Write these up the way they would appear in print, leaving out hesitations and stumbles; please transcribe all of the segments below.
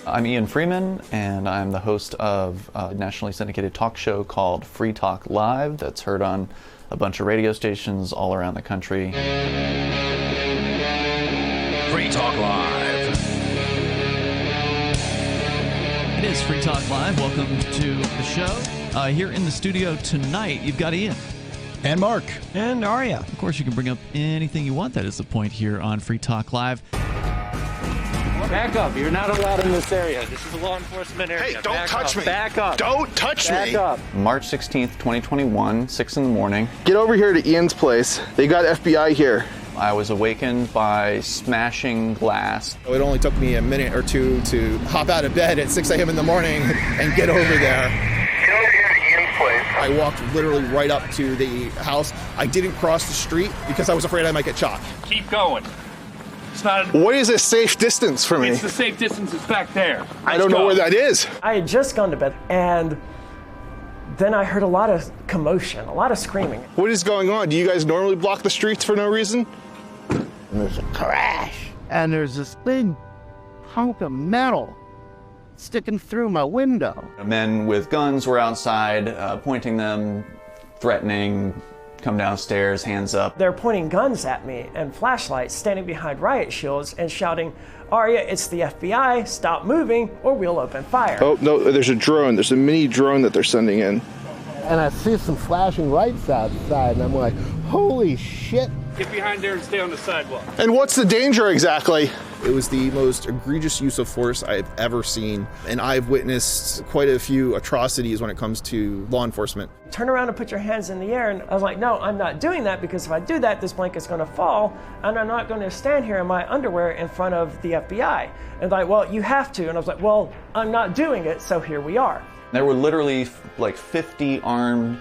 I'm Ian Freeman, and I'm the host of a nationally syndicated talk show called Free Talk Live that's heard on a bunch of radio stations all around the country. Free Talk Live. It is Free Talk Live. Welcome to the show. Here in the studio tonight, you've got Ian. And Mark. And Aria. Of course, you can bring up anything you want. That is the point here on Free Talk Live. Back up. You're not allowed in this area. This is a law enforcement area. Hey, don't touch me. Back up. Don't touch me. Back up. March 16th, 2021, 6 in the morning. Get over here to Ian's place. They got FBI here. I was awakened by smashing glass. It only took me a minute or two to hop out of bed at 6 a.m. in the morning and get over there. Get over here to Ian's place. I walked literally right up to the house. I didn't cross the street because I was afraid I might get shot. Keep going. It's not. What is a safe distance for me? It's the safe distance. It's back there. I don't know where that is. I had just gone to bed, and then I heard a lot of commotion, a lot of screaming. What is going on? Do you guys normally block the streets for no reason? And there's a crash, and there's this big hunk of metal sticking through my window. Men with guns were outside, pointing them, threatening, come downstairs, hands up. They're pointing guns at me and flashlights, standing behind riot shields and shouting, "Aria, it's the FBI, stop moving or we'll open fire." Oh, no, there's a drone. There's a mini drone that they're sending in. And I see some flashing lights outside, and I'm like, holy shit. Get behind there and stay on the sidewalk. And what's the danger exactly? It was the most egregious use of force I've ever seen, and I've witnessed quite a few atrocities when it comes to law enforcement. Turn around and put your hands in the air. And I was like, no, I'm not doing that, because if I do that, this blanket's going to fall, and I'm not going to stand here in my underwear in front of the FBI. And like, well, you have to. And I was like, well, I'm not doing it, so here we are. There were literally like 50 armed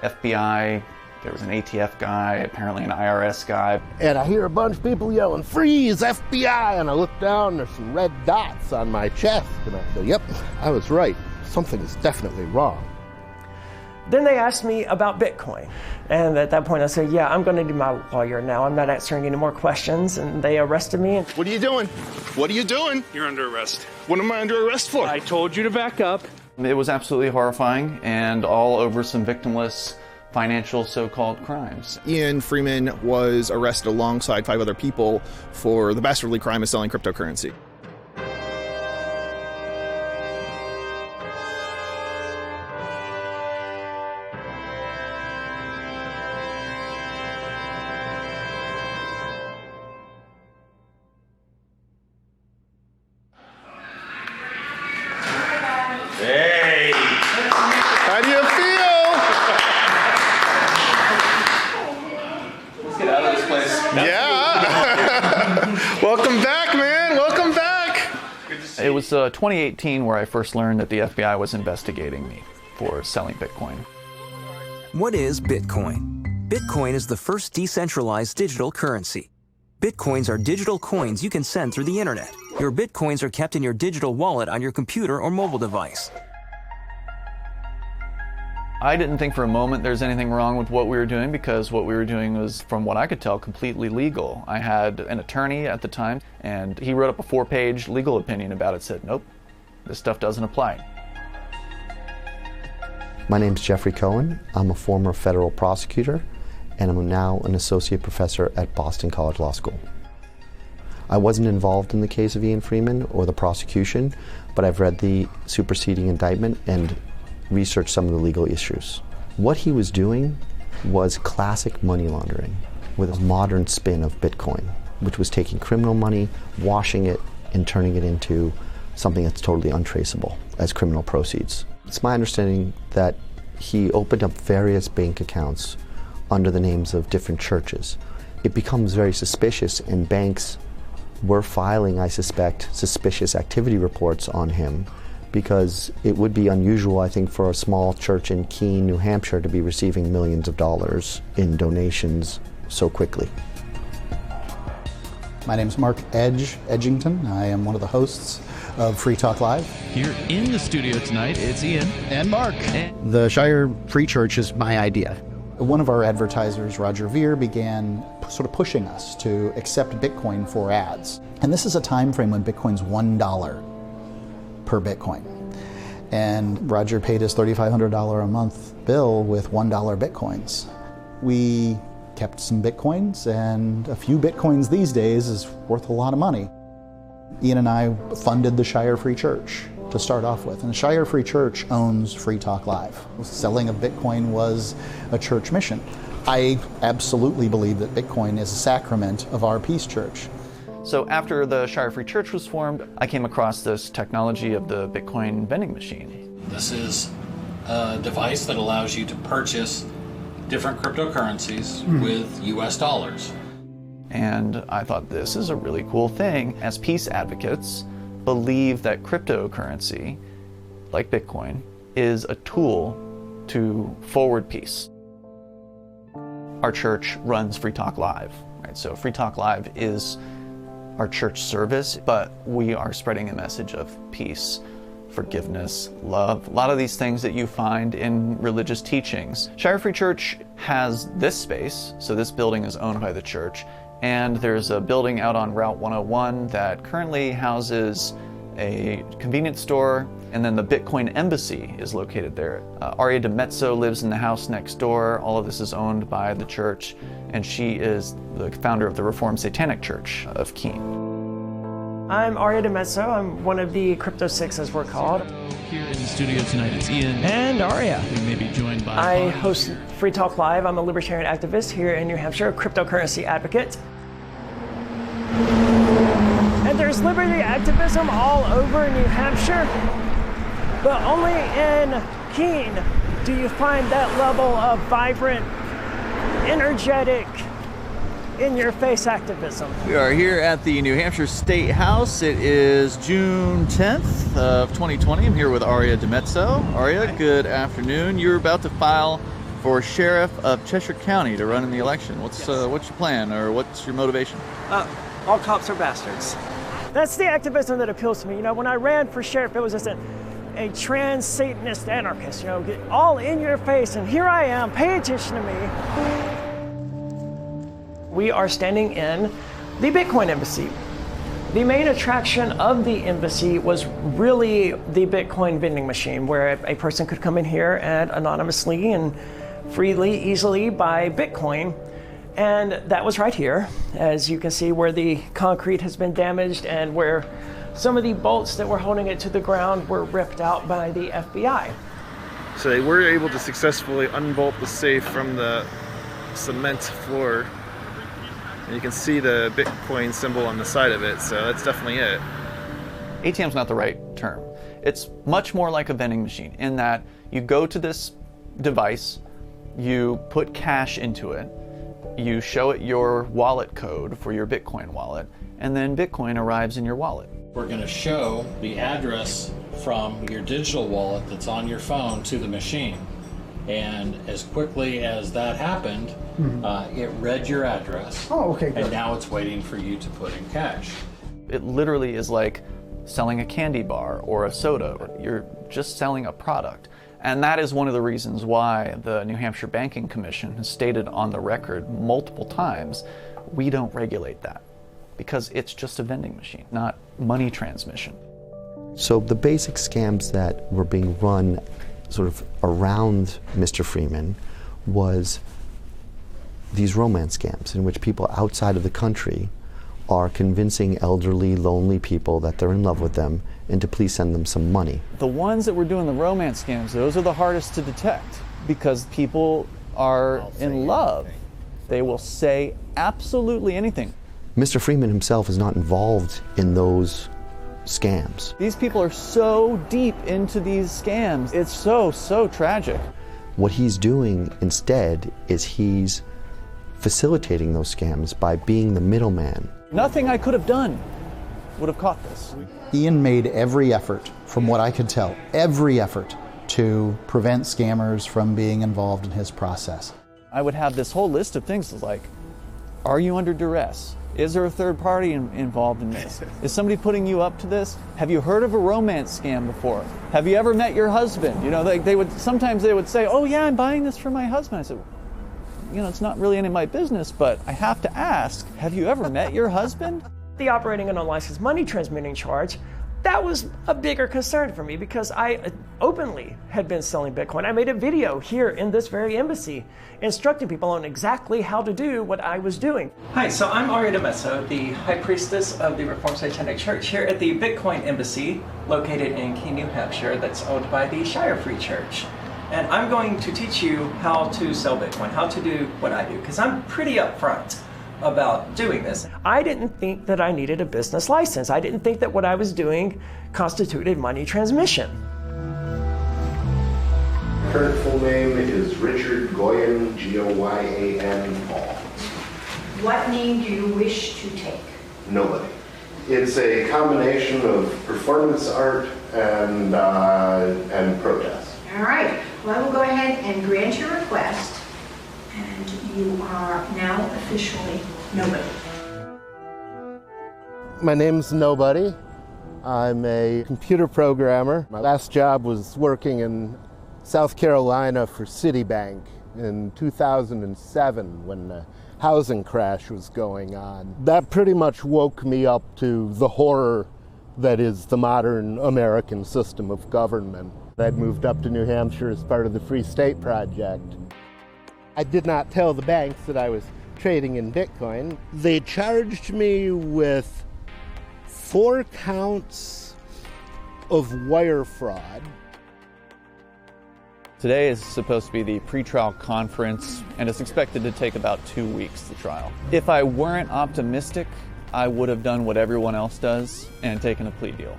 FBI. There was an ATF guy, apparently an IRS guy. And I hear a bunch of people yelling, "Freeze, FBI!" And I look down, there's some red dots on my chest. And I go, yep, I was right. Something is definitely wrong. Then they asked me about Bitcoin. And at that point I said, yeah, I'm going to need my lawyer now. I'm not answering any more questions. And they arrested me. What are you doing? What are you doing? You're under arrest. What am I under arrest for? I told you to back up. It was absolutely horrifying, and all over some victimless financial so-called crimes. Ian Freeman was arrested alongside 5 other people for the dastardly crime of selling cryptocurrency. Hey! How do you feel? Let's get out of this place. Yeah! Welcome back, man! Welcome back! It was 2018 where I first learned that the FBI was investigating me for selling Bitcoin. What is Bitcoin? Bitcoin is the first decentralized digital currency. Bitcoins are digital coins you can send through the internet. Your Bitcoins are kept in your digital wallet on your computer or mobile device. I didn't think for a moment there's anything wrong with what we were doing, because what we were doing was, from what I could tell, completely legal. I had an attorney at the time, and he wrote up a 4-page legal opinion about it, said, nope, this stuff doesn't apply. My name's Jeffrey Cohen. I'm a former federal prosecutor, and I'm now an associate professor at Boston College Law School. I wasn't involved in the case of Ian Freeman or the prosecution, but I've read the superseding indictment and researched some of the legal issues. What he was doing was classic money laundering with a modern spin of Bitcoin, which was taking criminal money, washing it, and turning it into something that's totally untraceable as criminal proceeds. It's my understanding that he opened up various bank accounts under the names of different churches. It becomes very suspicious, and banks were filing, I suspect, suspicious activity reports on him, because it would be unusual, I think, for a small church in Keene, New Hampshire to be receiving millions of dollars in donations so quickly. My name's Mark Edgington. I am one of the hosts of Free Talk Live. Here in the studio tonight, it's Ian. And Mark. The Shire Free Church is my idea. One of our advertisers, Roger Veer, began sort of pushing us to accept Bitcoin for ads. And this is a time frame when Bitcoin's $1. per Bitcoin. And Roger paid us $3,500 a month bill with $1 Bitcoins. We kept some Bitcoins, and a few Bitcoins these days is worth a lot of money. Ian and I funded the Shire Free Church to start off with, and the Shire Free Church owns Free Talk Live. Selling of Bitcoin was a church mission. I absolutely believe that Bitcoin is a sacrament of our Peace Church. So after the Shire Free Church was formed, I came across this technology of the Bitcoin vending machine. This is a device that allows you to purchase different cryptocurrencies with US dollars. And I thought, this is a really cool thing. As peace advocates, believe that cryptocurrency, like Bitcoin, is a tool to forward peace. Our church runs Free Talk Live, right? So Free Talk Live is our church service, but we are spreading a message of peace, forgiveness, love, a lot of these things that you find in religious teachings. Shire Free Church has this space, so this building is owned by the church, and there's a building out on Route 101 that currently houses a convenience store, and then the Bitcoin Embassy is located there. Aria DiMezzo lives in the house next door. All of this is owned by the church, and she is the founder of the Reformed Satanic Church of Keene. I'm Aria DiMezzo. I'm one of the Crypto Six, as we're called. Here in the studio tonight, it's Ian and Aria. We may be joined by. I host Free Talk Live. I'm a libertarian activist here in New Hampshire, a cryptocurrency advocate. And there's liberty activism all over New Hampshire, but only in Keene do you find that level of vibrant, energetic, in-your-face activism. We are here at the New Hampshire State House. It is June 10th of 2020. I'm here with Aria DiMezzo. Aria, good afternoon. You're about to file for Sheriff of Cheshire County to run in the election. What's your plan, or what's your motivation? All cops are bastards. That's the activism that appeals to me. You know, when I ran for sheriff, it was just a trans Satanist anarchist, you know, get all in your face, and here I am, pay attention to me. We are standing in the Bitcoin Embassy. The main attraction of the embassy was really the Bitcoin vending machine, where a person could come in here and anonymously and freely, easily buy Bitcoin. And that was right here, as you can see, where the concrete has been damaged and where some of the bolts that were holding it to the ground were ripped out by the FBI. So they were able to successfully unbolt the safe from the cement floor. And you can see the Bitcoin symbol on the side of it, so that's definitely it. ATM's not the right term. It's much more like a vending machine in that you go to this device, you put cash into it, you show it your wallet code for your Bitcoin wallet, and then Bitcoin arrives in your wallet. We're going to show the address from your digital wallet that's on your phone to the machine. And as quickly as that happened, it read your address. Oh, okay, good. And now it's waiting for you to put in cash. It literally is like selling a candy bar or a soda. You're just selling a product. And that is one of the reasons why the New Hampshire Banking Commission has stated on the record multiple times, we don't regulate that, because it's just a vending machine, not money transmission. So the basic scams that were being run sort of around Mr. Freeman was these romance scams in which people outside of the country are convincing elderly, lonely people that they're in love with them and to please send them some money. The ones that were doing the romance scams, those are the hardest to detect because people are in love. They will say absolutely anything. Mr. Freeman himself is not involved in those scams. These people are so deep into these scams. It's so tragic. What he's doing instead is he's facilitating those scams by being the middleman. Nothing I could have done would have caught this. Ian made every effort, from what I could tell, every effort to prevent scammers from being involved in his process. I would have this whole list of things like, are you under duress? Is there a third party involved in this? Is somebody putting you up to this? Have you heard of a romance scam before? Have you ever met your husband? You know, sometimes they would say, oh yeah, I'm buying this for my husband. I said, you know, it's not really any of my business, but I have to ask, have you ever met your husband? The operating and unlicensed money transmitting charge That was a bigger concern for me because I openly had been selling Bitcoin. I made a video here in this very embassy instructing people on exactly how to do what I was doing. Hi, so I'm Aria DiMezzo, the High Priestess of the Reformed Satanic Church here at the Bitcoin Embassy located in Keene, New Hampshire, that's owned by the Shire Free Church. And I'm going to teach you how to sell Bitcoin, how to do what I do, because I'm pretty upfront about doing this. I didn't think that I needed a business license. I didn't think that what I was doing constituted money transmission. Current full name is Richard Goyen, Goyan Paul. What name do you wish to take? Nobody. It's a combination of performance art and protest. All right. Well, I will go ahead and grant your request, and you are now officially Nobody. My name's Nobody. I'm a computer programmer. My last job was working in South Carolina for Citibank in 2007 when the housing crash was going on. That pretty much woke me up to the horror that is the modern American system of government. I'd moved up to New Hampshire as part of the Free State Project. I did not tell the banks that I was trading in Bitcoin. They charged me with 4 counts of wire fraud. Today is supposed to be the pretrial conference, and it's expected to take about 2 weeks, the trial. If I weren't optimistic, I would have done what everyone else does and taken a plea deal.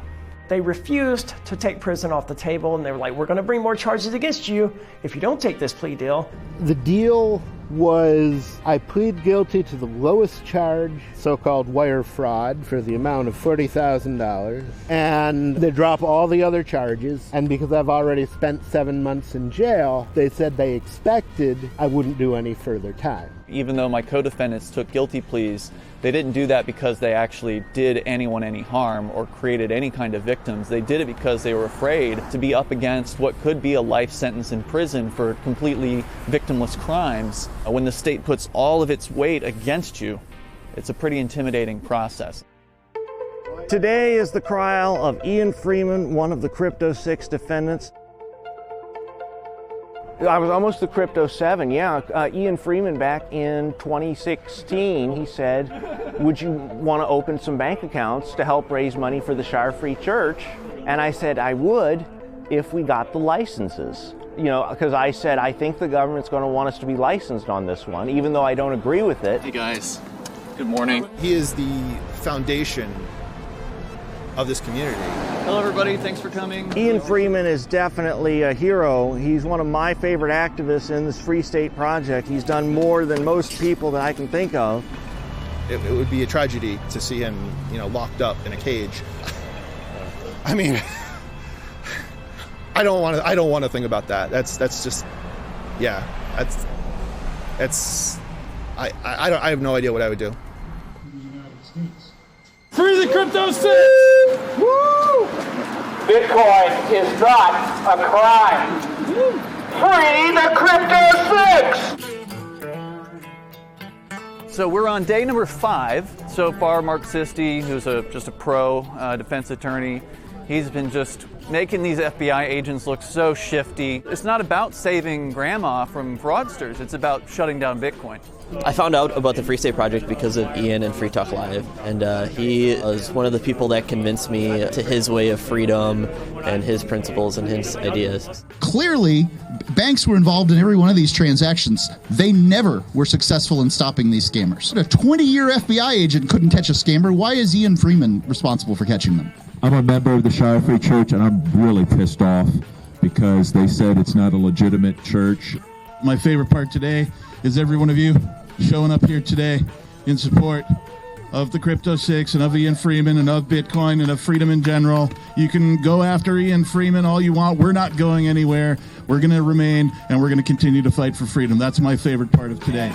They refused to take prison off the table, and they were like, we're going to bring more charges against you if you don't take this plea deal. The deal was I plead guilty to the lowest charge, so-called wire fraud, for the amount of $40,000, and they drop all the other charges. And because I've already spent 7 months in jail, they said they expected I wouldn't do any further time. Even though my co-defendants took guilty pleas, they didn't do that because they actually did anyone any harm or created any kind of victims. They did it because they were afraid to be up against what could be a life sentence in prison for completely victimless crimes. When the state puts all of its weight against you, it's a pretty intimidating process. Today is the trial of Ian Freeman, one of the Crypto 6 defendants. I was almost the Crypto 7, yeah. Ian Freeman back in 2016, he said, would you want to open some bank accounts to help raise money for the Shire Free Church? And I said I would if we got the licenses. You know, because I said I think the government's going to want us to be licensed on this one, even though I don't agree with it. Hey guys, good morning. He is the foundation of this community. Hello everybody, thanks for coming. Ian Freeman is definitely a hero. He's one of my favorite activists in this Free State Project. He's done more than most people that I can think of. It would be a tragedy to see him, you know, locked up in a cage. I mean, I don't want to think about that. That's just, yeah. I have no idea what I would do. Free the Crypto 6! Woo! Bitcoin is not a crime. Free the Crypto 6! So we're on day number 5. So far, Mark Sisti, who's just a pro defense attorney, he's been just making these FBI agents look so shifty. It's not about saving grandma from fraudsters, it's about shutting down Bitcoin. I found out about the Free State Project because of Ian and Free Talk Live, and he was one of the people that convinced me to his way of freedom and his principles and his ideas. Clearly, banks were involved in every one of these transactions. They never were successful in stopping these scammers. A 20-year FBI agent couldn't catch a scammer. Why is Ian Freeman responsible for catching them? I'm a member of the Shire Free Church, and I'm really pissed off because they said it's not a legitimate church. My favorite part today is every one of you showing up here today in support of the Crypto 6 and of Ian Freeman and of Bitcoin and of freedom in general. You can go after Ian Freeman all you want. We're not going anywhere. We're going to remain, and we're going to continue to fight for freedom. That's my favorite part of today.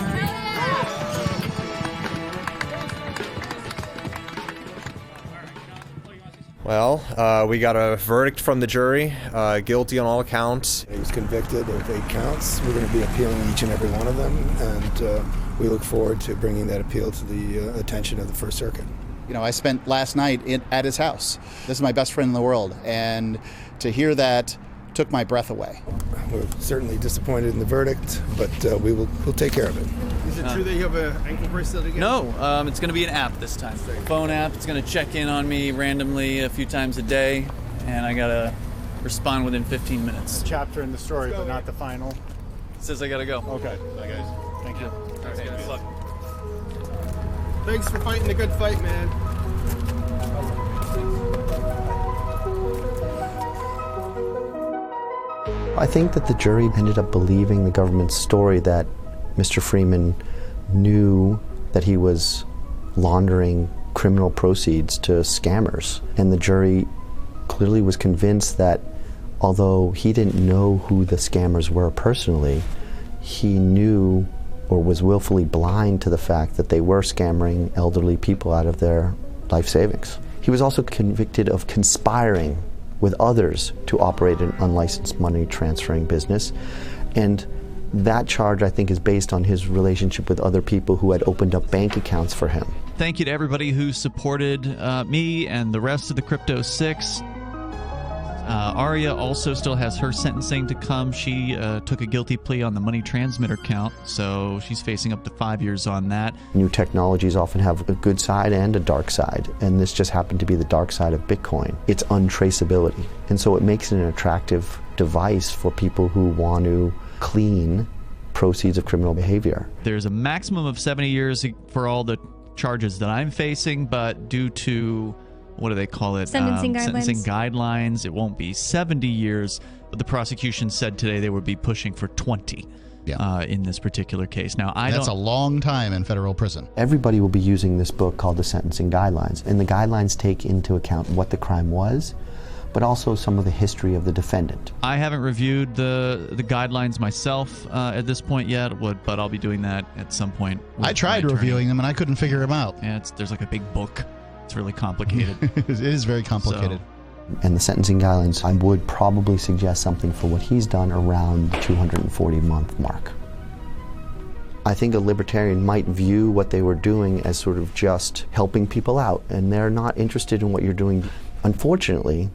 Well, we got a verdict from the jury, guilty on all accounts. He was convicted of 8 counts. We're going to be appealing each and every one of them, and we look forward to bringing that appeal to the attention of the First Circuit. You know, I spent last night at his house. This is my best friend in the world, and to hear that took my breath away. We're certainly disappointed in the verdict, but we'll take care of it. Is it true that you have an ankle bracelet again? No, it's going to be an app this time. Phone app. It's going to check in on me randomly a few times a day, and I got to respond within 15 minutes. Chapter in the story, but not the final. It says I got to go. Okay. Bye, guys. Thank you. All right, good luck. Thanks for fighting the good fight, man. I think that the jury ended up believing the government's story that Mr. Freeman knew that he was laundering criminal proceeds to scammers. And the jury clearly was convinced that although he didn't know who the scammers were personally, he knew or was willfully blind to the fact that they were scamming elderly people out of their life savings. He was also convicted of conspiring with others to operate an unlicensed money transferring business. And that charge, I think, is based on his relationship with other people who had opened up bank accounts for him. Thank you to everybody who supported me and the rest of the Crypto 6. Aria also still has her sentencing to come. She took a guilty plea on the money transmitter count, so she's facing up to 5 years on that. New technologies often have a good side and a dark side, and this just happened to be the dark side of Bitcoin. It's untraceability, and so it makes it an attractive device for people who want to clean proceeds of criminal behavior. There's a maximum of 70 years for all the charges that I'm facing, but due to what do they call it? Sentencing guidelines. It won't be 70 years, but the prosecution said today they would be pushing for 20 in this particular case. Now, That's a long time in federal prison. Everybody will be using this book called the Sentencing Guidelines, and the guidelines take into account what the crime was, but also some of the history of the defendant. I haven't reviewed the guidelines myself at this point yet, but I'll be doing that at some point. I tried reviewing them, and I couldn't figure them out. Yeah, there's like a big book. It's really complicated. It is very complicated. And the sentencing guidelines, I would probably suggest something for what he's done around the 240-month mark. I think a libertarian might view what they were doing as sort of just helping people out, and they're not interested in what you're doing. Unfortunately,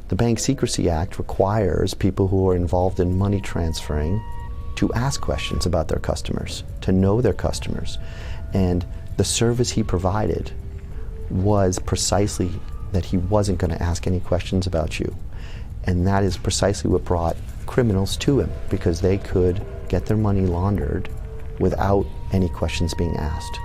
the Bank Secrecy Act requires people who are involved in money transferring to ask questions about their customers, to know their customers. And the service he provided was precisely that he wasn't going to ask any questions about you. And that is precisely what brought criminals to him, because they could get their money laundered without any questions being asked.